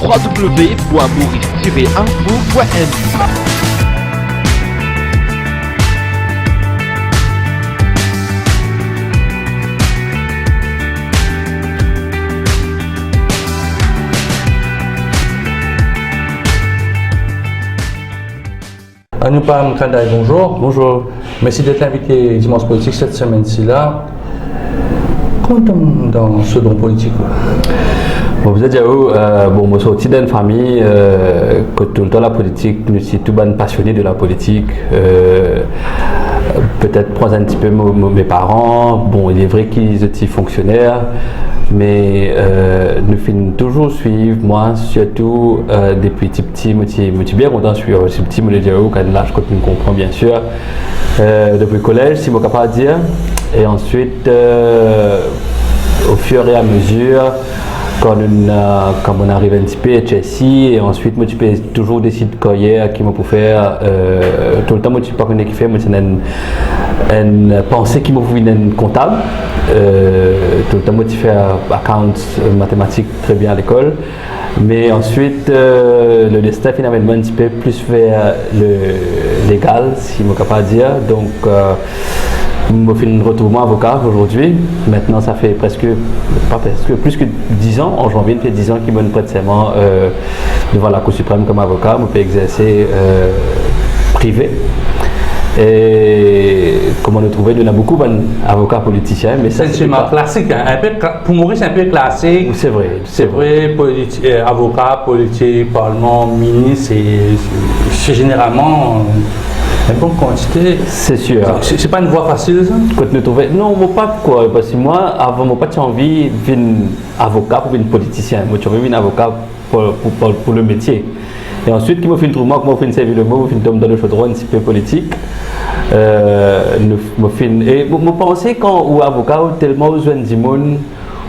www.maurice-info.nu. Anupam Kandaï, bonjour. Bonjour. Merci d'être invité Dimanche Politique cette semaine-ci là. Comment dans ce don politique? Bon, vous êtes déjà où? Bon, moi, je suis sorti d'une famille que tout le temps la politique, je suis tout bien passionné de la politique. Peut-être prendre un petit peu mes parents. Bon, il est vrai qu'ils étaient fonctionnaires, mais nous finissons toujours suivre, moi, surtout depuis petit, je suis bien content de suivre. C'est petit, je me dis, quand l'âge, quand je comprends bien sûr. Depuis le collège, si je suis capable de dire. Et ensuite, au fur et à mesure, quand on arrive un petit peu à Chelsea, et ensuite, moi, tu peux toujours décider de quoi qui m'a pour faire. Tout le temps, moi, tu peux pas connaître qui fait, moi, c'est une pensée qui m'a pour une comptable. Tout le temps, moi, tu fais accounts, mathématiques très bien à l'école. Mais ensuite, le destin finalement un petit peu plus vers le légal, si je suis capable de dire. Donc, je me fais un retournement avocat aujourd'hui. Maintenant, ça fait plus que 10 ans. En janvier, il fait 10 ans qu'il me prête serment devant la Cour suprême comme avocat. Je peux exercer privé. Et comme on le trouvait, il y en a beaucoup d'avocats politiciens. Mais c'est classique. Hein? Pour Maurice, c'est un peu classique. C'est vrai. C'est vrai, avocat, politique, parlement, ministre, c'est généralement une bonne quantité. C'est sûr. C'est pas une voie facile, ça? Quand nous trouvons, non, moi pas quoi, parce que moi, avant, moi pas envie d'être avocat pour être politicien. Moi, j'ai envie d'être avocat pour le métier. Et ensuite, qui m'a fait le troulement, qui m'a fait servir le mot, qui m'a fait dans le chaudron un petit peu politique. Et je pensais quand ou avocat, tellement besoin de monde,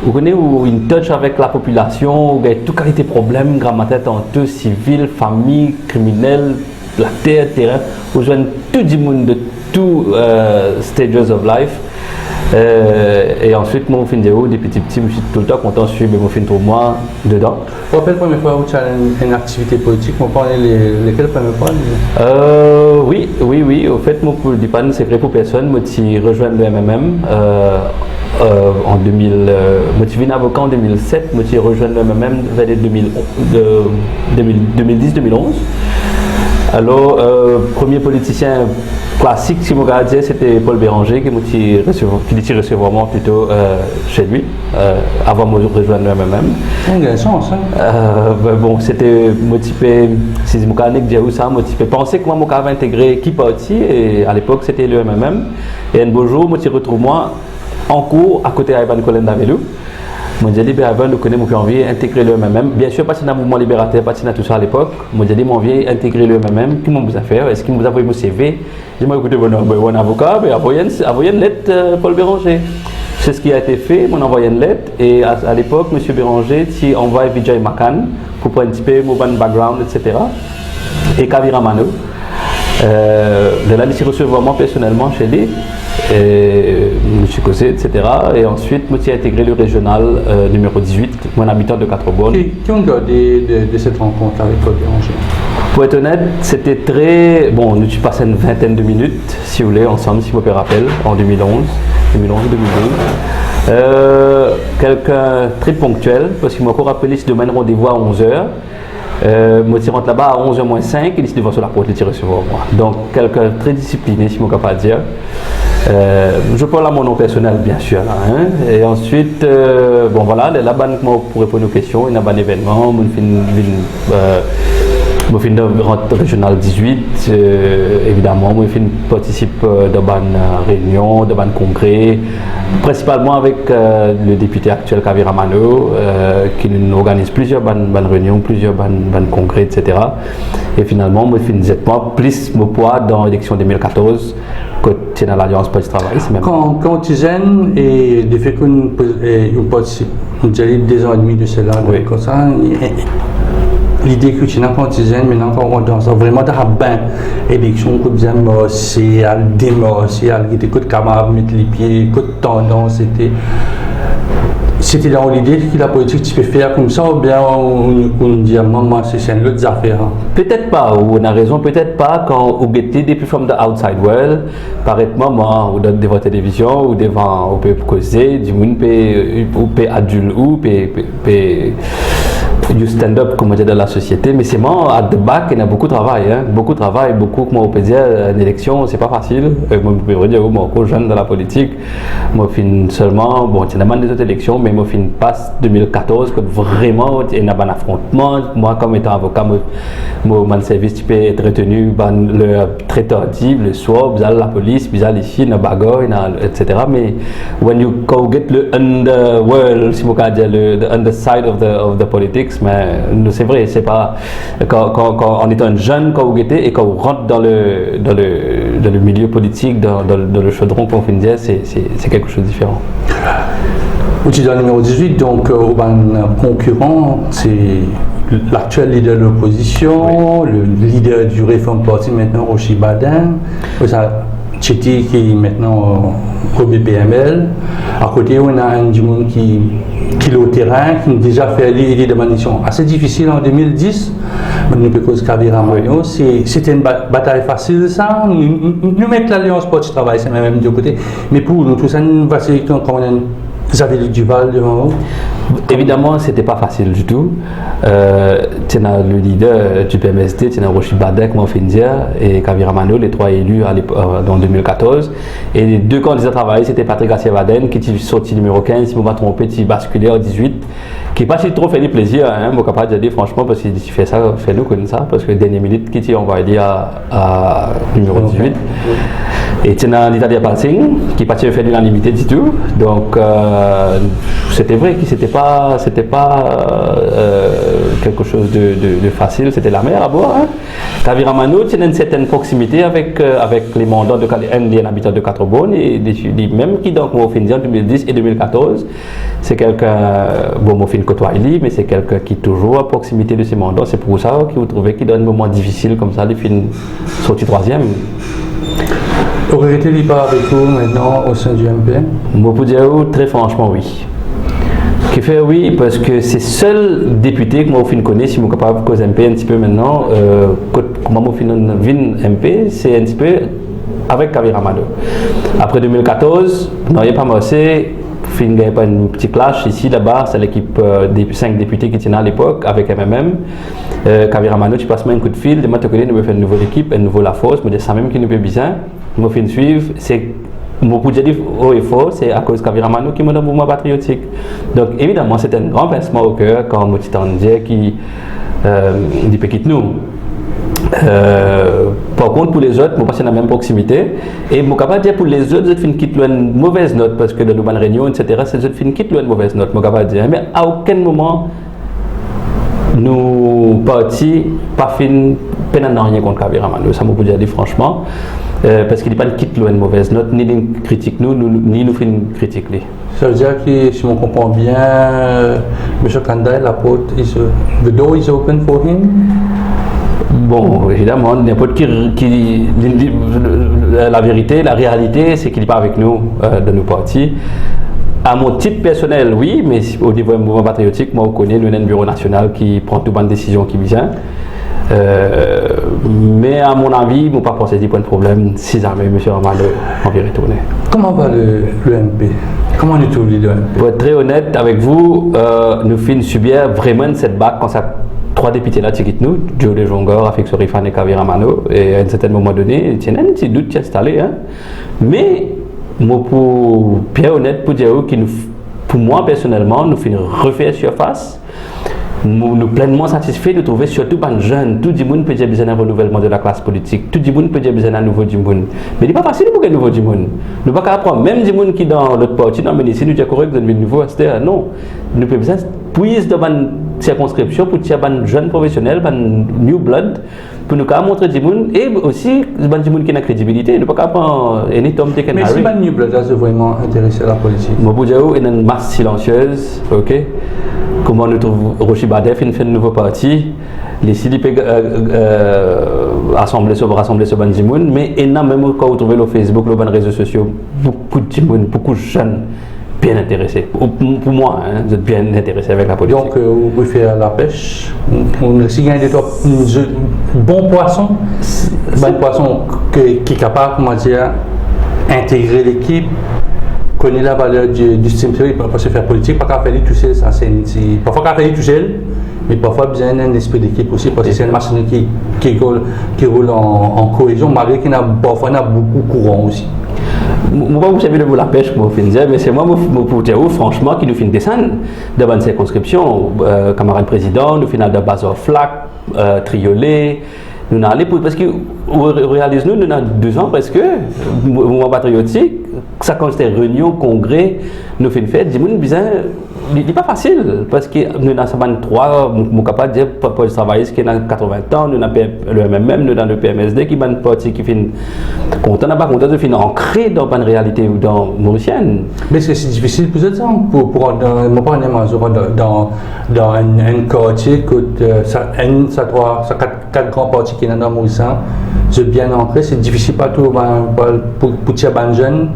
vous connaissez, ou une touch avec la population, où il y a toute qualité de problème, grammaire en tout, civil, famille, criminel, la terrain, vous avez tout le monde de tous stages of life. Et ensuite, moi, je fais des petits, je suis tout le temps content de suivre mon film pour moi dedans. Vous rappelez la première fois où tu as une activité politique, vous parlez lesquelles première fois? Oui. Au fait, moi, pour le DIPAN, c'est vrai pour personne. Moi, j'ai rejoint le MMM en 2000. Moi, je suis avocat en 2007. Moi, j'ai rejoint le MMM vers 2010-2011. Alors, premier politicien classique, si je regarde, c'était Paul Béranger qui m'a recevoir moi plutôt chez lui, avant de rejoindre le MMM. C'est un sens, hein? Bon, c'était motivé, si je me dis ça, motivé, penser que moi, je avais intégré qui parti, et à l'époque, c'était le MMM. Et un beau jour, je retrouve moi en cours à côté d'Ivan Colin Davelou. Moi, j'ai dit, avant de connaître mon envie d'intégrer le MMM. Bien sûr, pas si dans le mouvement libérateur, pas si dans tout ça à l'époque. Moi, j'ai dit, mon envie d'intégrer le MMM. Qui m'a vous a fait? Est-ce qu'il vous a envoyé mon CV? J'ai dit, écoutez, bon avocat, mais envoyez une lettre, Paul Béranger. C'est ce qui a été fait. On a envoyé une lettre. Et à l'époque, M. Béranger, il envoie Vijay Makan pour prendre un petit peu mon background, etc. Et Kavira Mano. De là, je suis reçu vraiment personnellement chez lui. Et je suis causé, etc. Et ensuite, je suis intégré le régional numéro 18, mon habitant de Quatre-Bornes. Qui ont gardé de cette rencontre avec Paul Béranger? Pour être honnête, c'était très. Bon, nous avons passé une vingtaine de minutes, si vous voulez, ensemble, si je me rappelle, en 2011, 2012. Quelqu'un très ponctuel, parce qu'il m'a encore rappelé ce domaine rendez-vous à 11h. Moi, je rentre là-bas à 11h moins 5 et il est devant sur la porte, il recevoir moi. Donc, quelqu'un très discipliné, si je suis capable de dire. Je parle à mon nom personnel, bien sûr. Là, hein. Et ensuite, bon voilà, là-bas, pour répondre aux questions, il y a un événement, je fais une régionale 18, évidemment, je participe dans une réunion, dans un congrès, principalement avec le député actuel Kavira Mano, qui nous organise plusieurs réunions, plusieurs congrès, etc. Et finalement, je fais une plus mon poids dans l'élection 2014 que c'est dans l'Alliance pour le travail. Quand tu es jeune et de fait qu'on participe, on dirait 2 ans et demi de cela, oui. Comme ça, l'idée que tu n'as pas jeune, maintenant quand on danse vraiment dans la bain, élection, que bien morcer, à démorcer, à l'écoute camarade, mettre les pieds, écoute tendance, c'était. c'était dans l'idée que la politique tu peux faire comme ça ou bien on dit maman c'est une autre affaire. Peut-être pas, ou on a raison, peut-être pas quand vous guettez depuis from the outside world, paraît maman ou devant la télévision ou devant ou peut causer, du monde peut adulte ou peut du stand-up comme on dit dans la société, mais c'est moi à the back il y a beaucoup de travail, beaucoup comment on peut dire une élection c'est pas facile. Moi je peux dire moi encore jeune dans la politique, moi fin seulement bon il y a des autres élections mais moi fin passe 2014 que vraiment il y a un affrontement. Moi comme étant avocat mon service tu peux être retenu le très tardif le soir bizarre la police bizarre ici une bagarre etc. mais when you go get le underworld si on peut dire the underside of the politics, mais c'est vrai, c'est pas quand en étant jeune, quand vous guettez et quand vous rentrez dans le milieu politique, dans le chaudron qu'on finit, c'est quelque chose de différent. Au numéro 18, donc un concurrent, c'est l'actuel leader de l'opposition, oui. Le leader du Reform Party maintenant, Rochi Badin. Tchéti qui est maintenant au BPML. À côté, on a un du monde qui est au terrain, qui a déjà fait l'idée de manition assez difficile en 2010. Nous peut cause Kavira Mano. C'était une bataille facile, ça. Nous mettons l'Alliance pour le travail, c'est même du côté. Mais pour nous, tout ça, nous va c'est quand on a Xavier Duval devant vous. Évidemment, c'était pas facile du tout. Tu as le leader du PMSD, tu as Rochi Badek, Mofindia et Kavira Mano, les trois élus en 2014. Et les deux candidats travaillés, c'était Patrick Assievaden qui est sorti numéro 15, si je ne me trompe pas, qui basculé en 18, qui n'est pas si trop fait du plaisir, hein, je ne capable de dire franchement, parce qu'il fait ça, fait-nous comme ça, parce que dernière minute, qui est envoyé à numéro 18. Et tu as l'Italie Passing, qui n'a pas fait l'unanimité du tout. Donc, c'était vrai que c'était pas quelque chose de facile, c'était la mer à boire. Hein. Kavira Mano, tu as une certaine proximité avec les mandats des habitants de Quatre-Bonnes et même qui donc au fin en 2010 et 2014, c'est quelqu'un, bon, mon fin côtoie-lui, mais c'est quelqu'un qui est toujours à proximité de ces mandats. C'est pour ça que vous trouvez qu'il donne un moment difficile comme ça, les fins sorti troisième. Aurait-il pas avec vous maintenant au sein du MP? Moi, pour dire très franchement, oui. Qui fait oui, parce que c'est seul député que moi, je connais, si je suis capable de causer MP un petit peu maintenant, comment je suis MP, c'est un petit peu avec Kavira Mano. Après 2014, non, il n'y a pas marché. Il n'y a pas un petit clash ici, là-bas, c'est l'équipe des 5 députés qui tenaient à l'époque avec MMM. Kavira Mano, tu passes moi un coup de fil, de moi, tu connais, nous faire une nouvelle équipe, une nouvelle force, mais c'est ça même qui nous fait bien. Moi, je suivre, c'est mon coup de dire haut et fort, c'est à cause de Kavira Mano qui me donne un mouvement patriotique. Donc, évidemment, c'est un grand pincement au cœur quand moi, tu t'en dis qui dit quitte nous. Par contre, pour les autres, je passe dans la même proximité. Et je suis capable de dire pour les autres, je quitte une mauvaise note parce que dans nos bonnes réunions, etc., je quitte une mauvaise note. Je suis capable de dire, mais à aucun moment, nous partis, pas fin, peine à rien contre Kavira Mano. Ça, je peux dire franchement. Parce qu'il n'est pas de quitte une mauvaise note, ni une critique nous, ni nous fait une critique. Ça veut dire que, si on comprend bien, M. Kandai, la porte, the door is open for him? Bon, évidemment, n'importe qui la vérité, la réalité, c'est qu'il n'est pas avec nous dans nos partis. À mon titre personnel, oui, mais au niveau du mouvement patriotique, moi, je connais le bureau national qui prend toutes les décisions qui vient. Mais à mon avis, je ne pas penser qu'il n'y a pas de problème si jamais M. Ramalo en vient retourner. Comment va le MP? Comment on utilise le MP? Pour être très honnête avec vous, nous finissons subir vraiment cette bague quand ça. 3 députés là, qui quittent nous, Joe de Jongor, Afik Sorifan et Kavira Mano, et à un certain moment donné, il y a un petit doute qui est installé. Hein. Mais, moi, pour bien honnête, pour dire que pour moi personnellement, nous finissons refaire surface. Nous sommes pleinement satisfaits de trouver surtout des jeunes. Tout le monde peut dire besoin d'un renouvellement de la classe politique. Tout le monde peut dire besoin d'un nouveau du monde. Mais il n'est pas facile pour un nouveau du monde. Nous ne pouvons pas apprendre. Même du monde qui est dans l'autre parti, non, mais ici, nous disons correct, vous avez un nouveau STR. Non. Nous avons besoin de puiser dans une circonscription pour tirer des jeunes professionnels, des new blood, pour nous montrer du monde et aussi des gens qui ont la crédibilité. Nous ne pouvons pas apprendre any Tom, Dick and Harry. Mais si les new blood là, c'est vraiment intéressé à la politique. Moi, pour dire, il y a une masse silencieuse, ok? Comment nous trouvons Rochi Badef, il fait un nouveau parti, les CDP rassembler sur Bandimoun, mais énormément quand vous trouvez le Facebook, les réseaux sociaux, beaucoup de gens, beaucoup de jeunes bien intéressé. Pour moi, hein, vous êtes bien intéressé avec la politique. Donc, vous pouvez faire la pêche. Si vous avez bon poisson, qui est capable, comment dire, intégrer l'équipe, connaît la valeur du système, il ne peut pas se faire politique, pas qu'à faire tout seul, ça c'est parfois qu'à faire tout seul, mais parfois besoin d'un esprit d'équipe aussi, parce que c'est une machine qui roule en cohésion, malgré qu'il y a parfois beaucoup de courant aussi. Moi, vous savez de vous la pêche, moi, mais c'est moi, pour dire, franchement, qui nous fait une descente devant une circonscription, camarade président, nous finissons de Bazar Flac, Triolet, nous allons aller parce que vous réalisez, nous avons 2 ans presque, mouvement patriotique, ça consiste en réunion, congrès, nous faisons une fête, dis-moi, il n'est pas facile parce que nous avons 3, nous sommes capables de dire, pour les travaillistes qui ont 80 ans, nous avons le MMM, nous avons le PMSD qui est une partie qui fait content, pas content de finir ancré dans une réalité mauricienne. Mais c'est difficile pour ça, pour dans un quartier, ça 4 grands partis qui sont dans Mauricien, c'est bien ancré, c'est difficile pas tout pour tirer un jeune.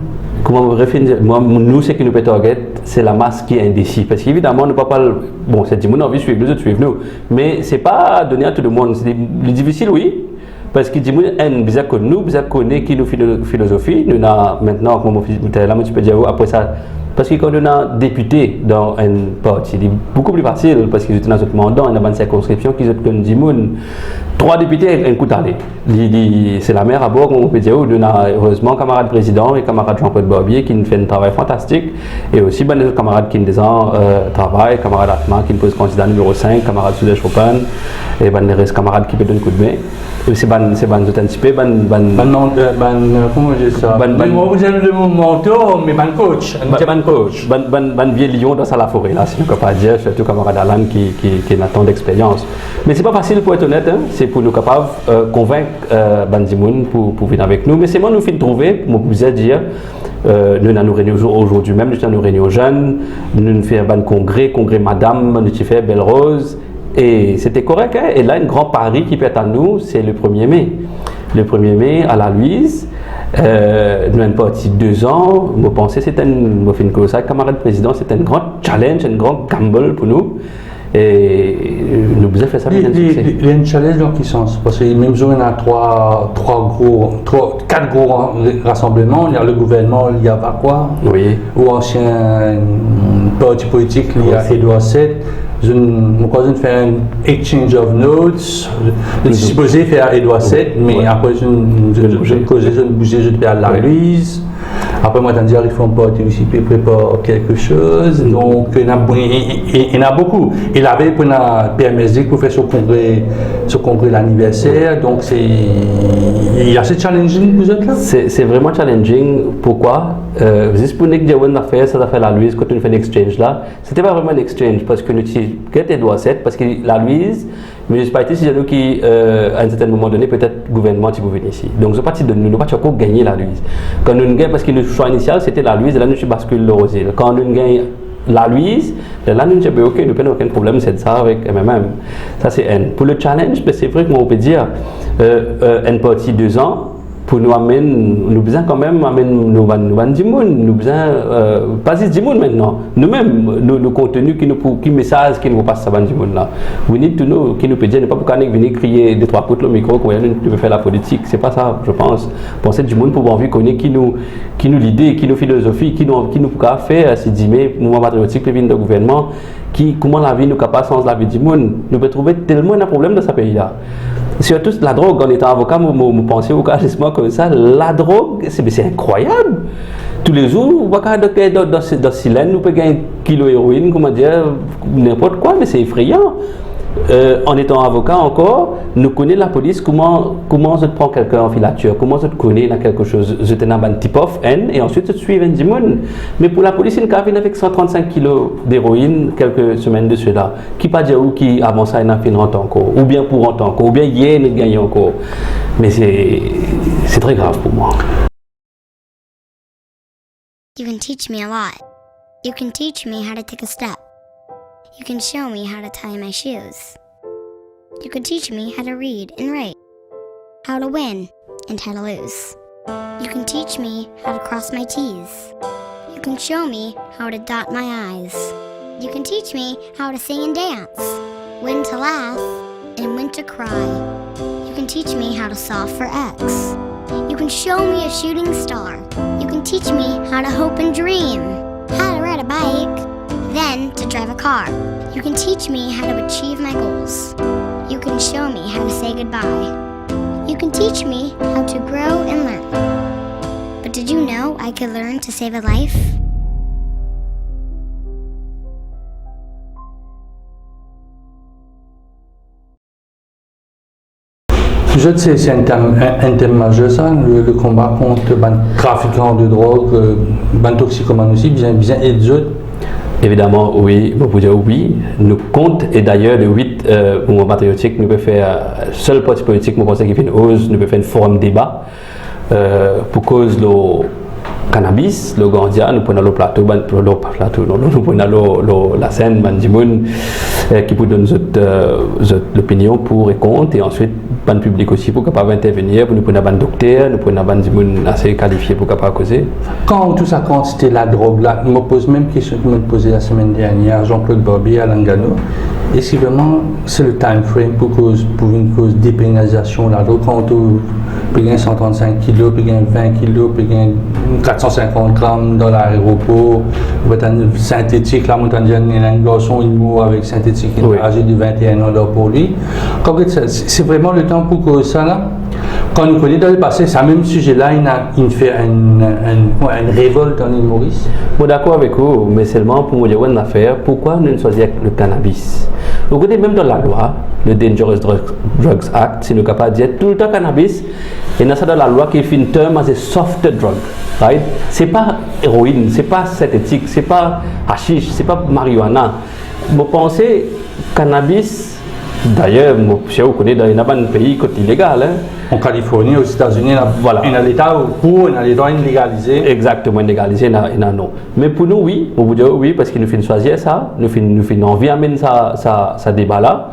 Comment vous référez? Nous, ce qui nous peut target, c'est la masse qui est indécis. Parce qu'évidemment, nous ne pouvons pas. Bon, c'est dit, nous envie de suivre, nous autres suivre nous. Mais ce n'est pas donné à tout le monde. C'est difficile, oui. Parce que dis-moi, nous connaissons qui nous philosophie. Nous avons maintenant, comme je peux dire, après ça. Parce que quand on a député dans un parti, c'est beaucoup plus facile parce qu'ils étaient dans notre mandat, on a une circonscription qui est comme 10 personnes. 3 députés, un coup d'aller. C'est la mer à bord, on peut dire, où on a heureusement camarade président et camarade Jean-Paul Barbier qui nous fait un travail fantastique. Et aussi ben, les camarades qui nous travail, camarade Atma qui nous pose candidat numéro 5, camarade Soudé Chopin, et ben, les restes camarades qui peuvent donner un coup de main. C'est ban anticipé, comment je dis ça? Moi, vous avez le mot mentor, mais ban coach. Ban vieux lion dans la forêt, là, si on ne peut pas dire, surtout camarade Alan qui a tant d'expérience. Mais c'est pas facile pour être honnête, hein. C'est pour nous capables de convaincre Bandimoun pour venir avec nous. Mais c'est moi nous fin trouver, pour vous dire, nous avons nos réunions aujourd'hui même, nous avons nos réunions jeunes, nous avons fait un congrès Madame, nous avons fait Belle Rose. Et c'était correct, hein? Et là, un grand pari qui peut être à nous, c'est le 1er mai. Le 1er mai, à la Louise, nous avons parti 2 ans. Je pensais que c'était un camarade président, c'était un grand challenge, un grand gamble pour nous. Et nous avons fait ça bien. Il y a un challenge dans quel sens? Parce que même si on a 4 gros rassemblements, il y a le gouvernement, il y a quoi? Oui. Ou ancien parti politique, il y a Edouard VII. Je me faire un exchange of notes. Je suis supposé faire Edouard VII, mais après je bougeais, je vais à la Louise. Après, moi, je il faut un parti aussi qui prépare quelque chose. Donc, il y en a beaucoup. Il avait pour la PMSD pour faire ce congrès l'anniversaire. Donc, il y a ce challenging vous êtes là? C'est vraiment challenging. Pourquoi? Juste pour nous dire ça fait la Louise, quand on fait un exchange là, c'était pas vraiment un exchange parce que nous avons Edouard VII, parce que la Louise, mais je ne sais pas si nous qui, à un certain moment donné, peut-être le gouvernement qui peut venir ici. Donc, ce parti de nous, nous n'avons pas encore gagné la Louise. Quand nous gagnons, parce que le choix initial c'était la Louise, et là nous bascule le Rosé. Quand nous gagnons la Louise, là nous disons ok, nous n'avons aucun problème, c'est ça avec MMM. Ça c'est N. Pour le challenge, c'est vrai qu'on peut dire N partie 2 ans. Pour nous amener, nous besoin quand même amener nous besoin pas juste du monde maintenant. Nous-mêmes, nos contenus qui messages qui nous passent à du monde là. We need to know qui nous peut dire ne pas pour qu'on venir crier 2-3 coups le micro quand nous devons faire la politique. C'est pas ça, je pense. Penser du monde pour envie connaître qui nous l'idée, qui nous philosophie, qui nous peut faire si dit mais mouvement patriotique puis de gouvernement comment la vie nous capable sans la vie du monde. Nous peut trouver tellement de problèmes dans ce pays là. Surtout la drogue, en étant avocat, je pensais au carrément comme ça. La drogue, c'est incroyable. Tous les jours, dans Silène, nous pouvons gagner 1 kilo d'héroïne, comment dire, n'importe quoi, mais c'est effrayant. En étant avocat encore, nous connaissons la police, comment je prends quelqu'un en filature, comment je connais quelque chose, je te donne un type of N et ensuite je suis 20 monde. Mais pour la police, il y a avec 135 kilos d'héroïne quelques semaines de cela. Qui pas dire où qui avance à une fin encore, ou bien pour encore, ou bien hier ne gagne encore. Mais c'est très grave pour moi. You can teach me a lot. You can teach me how to take a step. You can show me how to tie my shoes. You can teach me how to read and write, how to win and how to lose. You can teach me how to cross my T's. You You can show me how to dot my I's. You can teach me how to sing and dance, when to laugh, and when to cry. You can teach me how to solve for X. You can show me a shooting star. You can teach me how to hope and dream, how to ride a bike, then to drive a car. You can teach me how to achieve my goals. You can show me how to say goodbye. You can teach me how to grow and learn. But did you know I could learn to save a life? Je sais, c'est un thème majeur, ça, le combat contre les trafiquants de drogue, les toxicomanes aussi, bien et les autres. Évidemment, oui, on peut dire oui. Nous compte, et d'ailleurs, le 8 mouvement patriotique, nous pouvons faire, seul parti politique, nous pensons qu'il fait une hausse, nous pouvons faire une forum débat pour cause le cannabis, le gandia, nous prenons le plateau, nous prenons la scène, Bandimoun, qui peut donner l'opinion pour et contre, et ensuite, le public aussi pour capable intervenir, pour nous prendre un docteur, nous prenons un Bandimoun assez qualifié pour capable causer. Quand tout ça, quand c'était la drogue, là, je me pose même question que je me posais la semaine dernière, Jean-Claude Barbier à Langano. Est-ce que vraiment c'est le time frame pour une cause de dépénalisation de la drogue, quand tu payes 135 kg, puis 20 kg, puis 450 grammes dans l'aéroport, synthétique, la montagne un garçon immo avec synthétique âgé de 21 ans pour lui. C'est vraiment le temps pour que ça là. Quand nous connaissons dans le passé, ce même sujet-là, il fait une révolte en île Maurice. Je suis d'accord avec vous, mais seulement pour me dire une affaire, pourquoi nous choisissons le cannabis? Vous voyez, même dans la loi, le Dangerous Drugs Act, si nous sommes capables de dire tout le temps cannabis, et dans la loi qui fait une terme as a soft drug. Right? Ce n'est pas héroïne, ce n'est pas synthétique, ce n'est pas hashish, ce n'est pas marijuana. Vous pensez cannabis, d'ailleurs, je connais dans un pays illégal. En Californie, aux États-Unis, voilà. Il y a l'État pour, il y a les droits légalisés. Exactement, légalisés, il y en a non. Mais pour nous, oui, on vous dit oui, parce qu'il nous fait choisir ça, nous fait envie d'amener ça débat-là.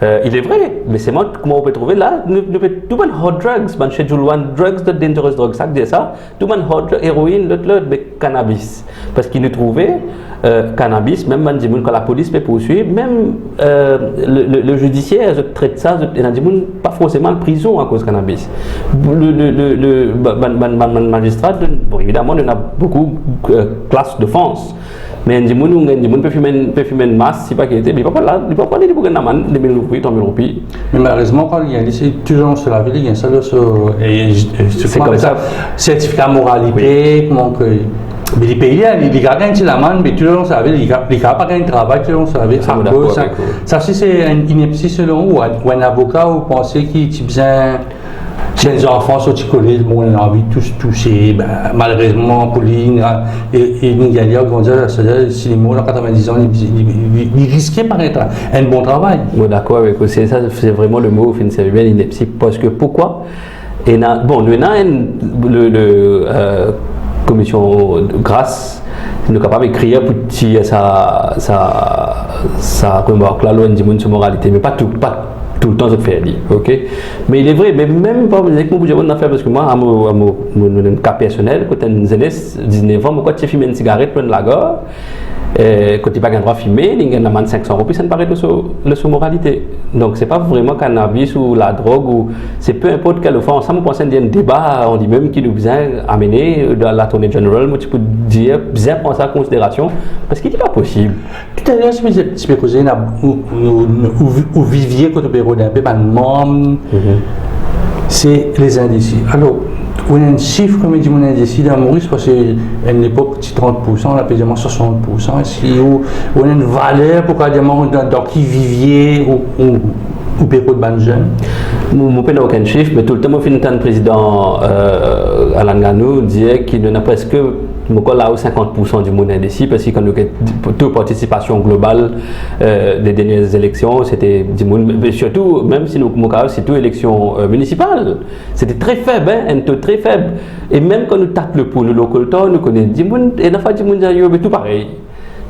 Il est vrai, mais c'est moi comment on peut trouver là, nous tout le hot drugs, schedule 1 drugs, de dangerous drugs, ça dit ça, tout le hot héroïne, l'autre, cannabis. Parce qu'il nous trouvait cannabis, même quand la police peut poursuivre, même le judiciaire traite ça, il y a pas forcément en prison à cause de cannabis. Le magistrat, bon, évidemment, il y a beaucoup de classes de France. Mais les gens peuvent fumer une masse, si pas qu'il était, mais il ne peut pas aller pour un amende, les mille tomber au pays. Mais malheureusement, quand il y a ici, toujours sur la ville, il y a ça, c'est comme ça, certificat moralité, comment que. Mais les pays, ils gagnent la manne, mais toujours sur la ville, ils n'ont pas gagné de travail, toujours sur la ville. Ça, c'est une ineptie selon vous, ou un avocat, vous pensez qu'il est bien. Les enfants sont collés, bon, on a envie de tous toucher, malheureusement, Pauline et Nigalia, si les mots, dans 90 ans, ils risquaient par être un bon travail. Bon, d'accord avec vous, c'est vraiment le mot, c'est bien l'ineptie, parce que pourquoi? Bon, nous avons la commission de grâce, nous sommes capables d'écrire pour tirer sa remarque, la loi de moralité, mais pas tout le temps, ça fait dire, ok? Mais il est vrai, mais même pas avec mon budget, on a fait parce que moi, à mon cas personnel, quand une jeunesse, 19 ans, quand tu fumes une cigarette, plein de la gorge, quand tu n'as pas le droit de fumer, il y a une 500 €, ça ne paraît de sa moralité. Donc, ce n'est pas vraiment cannabis ou la drogue, ou c'est peu importe quelle offense. Ça me pense qu'il y a un débat, on dit même qu'il nous vient amener dans l'Attorney General, mais tu peux dire, bien penser à considération, parce qu'il n'est pas possible. Tout à l'heure, je peux causer au vivier, quand tu peux d'un peu, c'est les indécis. Alors, on a un chiffre, comme dit mon indécis dans Maurice, parce qu'à une époque, c'est 30%, on a payé 60%. Est-ce qu'on a une valeur pour qu'il y ait dans qui vivier ou péro de ban jeune? Je n'ai aucun chiffre, mais tout le temps, le président Alain Ganou disait qu'il n'a presque 50% du monde indécis, parce que quand nous avons toute participation globale des dernières élections, c'était du monde, surtout, même si nous avons surtout élections municipales, c'était très faible, un taux très faible. Et même quand nous tapons le pouls, nous local temps, nous connaissons du monde, et la fois du monde, tout pareil.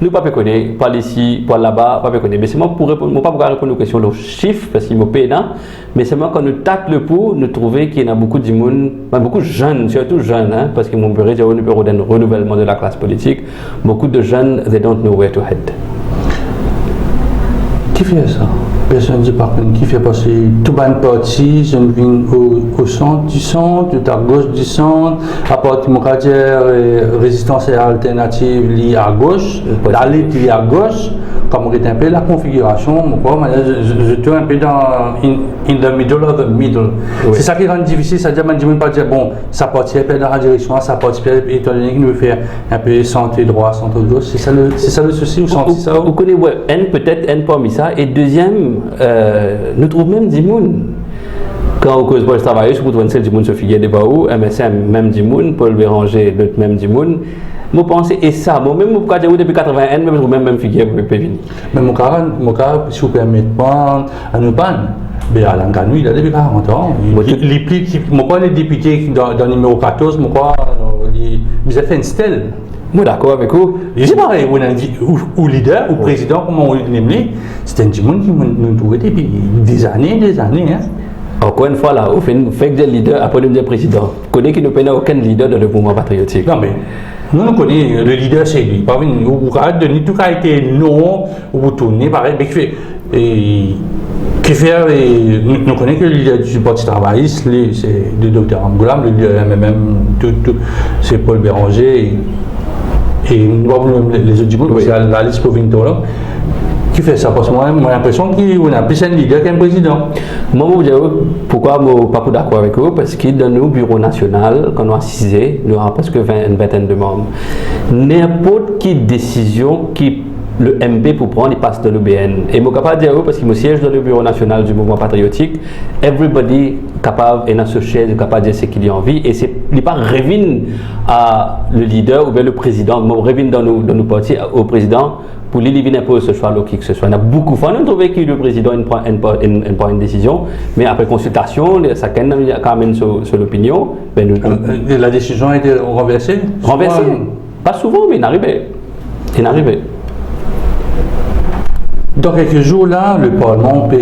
nous pas connaître, pas ici, pas là-bas, pas connaître. Mais c'est moi pour répondre, moi pas pouvoir répondre aux questions, aux chiffres, parce qu'il me paye là. Mais c'est moi quand nous tâte le pouls, nous trouvons qu'il y en a beaucoup de monde, beaucoup de jeunes, surtout jeunes, hein, parce que mon bureau est un numéro d'un renouvellement de la classe politique. Beaucoup de jeunes, they don't know where to head. Qui fait ça? Personne ne dit pas qui fait passer tout le parti, je viens au centre du centre, à gauche du centre, à partir de mon carrière, résistance et alternative liée à gauche, la lutte liée à gauche, comme on est un peu la configuration, je suis un peu dans in the middle of the middle. Oui. C'est ça qui rend difficile, c'est-à-dire que je ne peux pas dire, bon, ça partit un peu dans la direction, ça partit étant donné qu'il veut faire un peu centre droit, centre gauche, c'est ça le souci, vous sentez ça? Vous connaissez, ouais, peut-être N parmi ça, et deuxième, nous trouvons même du monde. Quand on cause pour le travail, je trouve que du monde se figure de où, MSM même du monde, Paul Béranger, l'autre même du monde. Je pense et ça, moi-même, je suis depuis 81, même je même figure pour venir. Mais mon cas, si vous permettez, à nous pas. Mais Alain Ganou, il a depuis 40 ans. Les députés dans le numéro 14, ils ont fait une stèle. Moi d'accord avec vous. C'est pareil, ou leader, ou président, comme on l'aime, c'est un monde qui nous trouvait depuis des années. Hein. Encore une fois, là, on fait que des leaders après le président. On connaît qu'il ne peut aucun leader dans le mouvement patriotique. Non, mais nous connaissons le leader, c'est lui. Vous avez tout a été non, vous tournez, pareil, mais nous connaissons que le leader du Parti travailliste, c'est le docteur Angoulam, le leader MMM, c'est Paul Béranger. Et les autres du monde, c'est la liste provinciale qui fait ça. Parce que moi, j'ai l'impression qu'on a plus un leader qu'un président. Moi, je vous dis pourquoi je ne suis pas d'accord avec vous. Parce que dans nos bureaux nationaux, quand on a assisé, nous avons presque une vingtaine de membres. N'importe quelle décision qui le MP pour prendre, il passe de l'UBN. Et je ne peux pas dire parce qu'il me siège dans le bureau national du mouvement patriotique, everybody capable et dans ce chaise capable de dire ce qu'il y a envie et c'est il n'est pas revenu à le leader ou bien le président, mais revenu dans nos partis au président pour lui imposer ce choix là qui que ce soit. Il y a beaucoup de fois nous trouvons que le président prend une décision, mais après consultation, ça quand même sur l'opinion. La décision a été renversée. Renversée. Pas souvent, mais il arrivait. Dans quelques jours là, le Parlement peut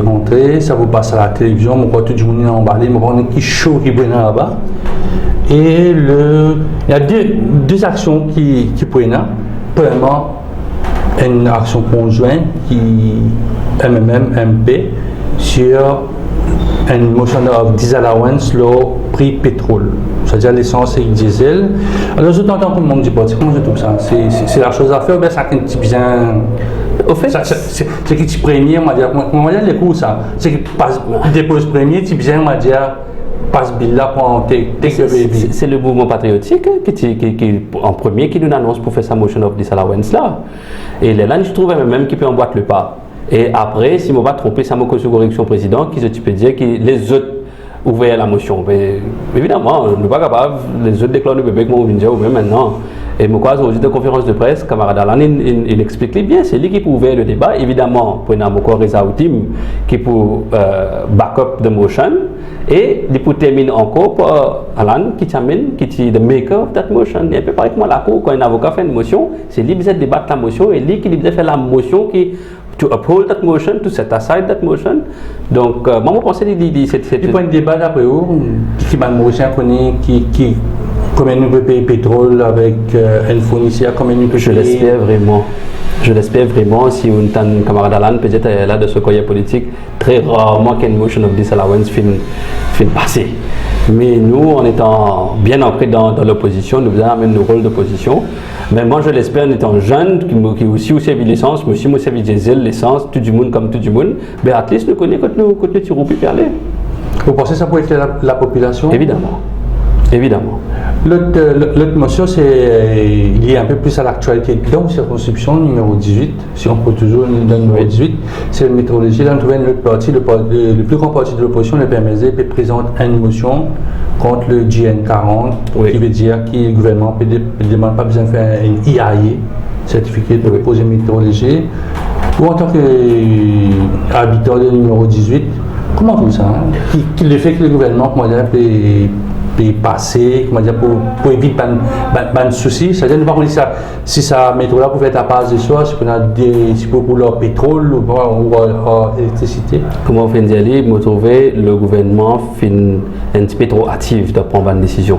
rentrer, ça vous passe à la télévision, on voit tout le monde emballé, on voit un petit show qui prennent là-bas. Et il y a deux actions qui prennent là. Premièrement, une action conjointe qui MMM-MP sur une motion of disallowance le prix pétrole, c'est-à-dire l'essence et le diesel. Alors je t'entends comme membre du parti, comment je trouve ça? C'est la chose à faire, bien ça qui est bien. Au fait, c'est que tu premier, on va dire les cours ça. C'est que tu déposes premier, tu bien, on va dire passe bill là pour c'est le mouvement patriotique qui en premier qui nous annonce pour faire sa motion of disallowance là. Et là, je trouve même qui peut emboîter le pas. Et après, si je ne me pas tromper, ça me cause une correction président, qui tu peux dire que les autres ouvraient la motion. Mais évidemment, on n'est pas capable, les autres déclarent le bébé que moi je ou même maintenant. Et moi, aujourd'hui, de conférence de presse, camarade Alan, il explique bien, c'est lui qui peut ouvrir le débat. Évidemment, pour nous Reza Outim, qui peut back-up the motion. Et il peut terminer encore par Alan, qui est the maker of that motion. Et un peu pareil que moi, la cour, quand un avocat fait une motion, c'est lui qui doit débattre la motion et lui qui doit faire la motion qui to uphold that motion, to set aside that motion. Donc, moi, je pense que c'est... Du point de débat d'après vous, qui m'a demandé qui combien nous peut payer pétrole avec un fournisseur, combien nous peut payer... Je l'espère vraiment, si un camarade Alan peut-être là de ce courrier politique, très rarement qu'une motion of disallowance fin passer. Mais nous, en étant bien ancrés dans l'opposition, nous avons même nos rôles d'opposition. Mais moi, je l'espère, en étant jeune, qui aussi servi l'essence, mais aussi moi servi diesel, l'essence, tout du monde comme tout du monde, mais at least nous connaissons quand nous tirons puis parler. Vous pensez que ça pourrait être la population? Évidemment. L'autre motion, c'est lié un peu plus à l'actualité dans la circonscription numéro 18, si on peut toujours dans le numéro 18, c'est la météorologie. Là, on trouve le plus grand parti de l'opposition, le PMSD, présente une motion contre le GN40, qui veut dire que le gouvernement ne demande pas besoin de faire un IAE, certificat de projet météorologie. Ou en tant qu'habitant du numéro 18, comment tout ça? Le fait que le gouvernement peut les passer, comment dire, pour éviter de soucis. C'est-à-dire, nous ne pas si ça métro là pour faire ta passe de soir, si pour leur pétrole ou électricité. Comment on fait dire, me trouver le gouvernement fait un petit peu trop actif de prendre une décision.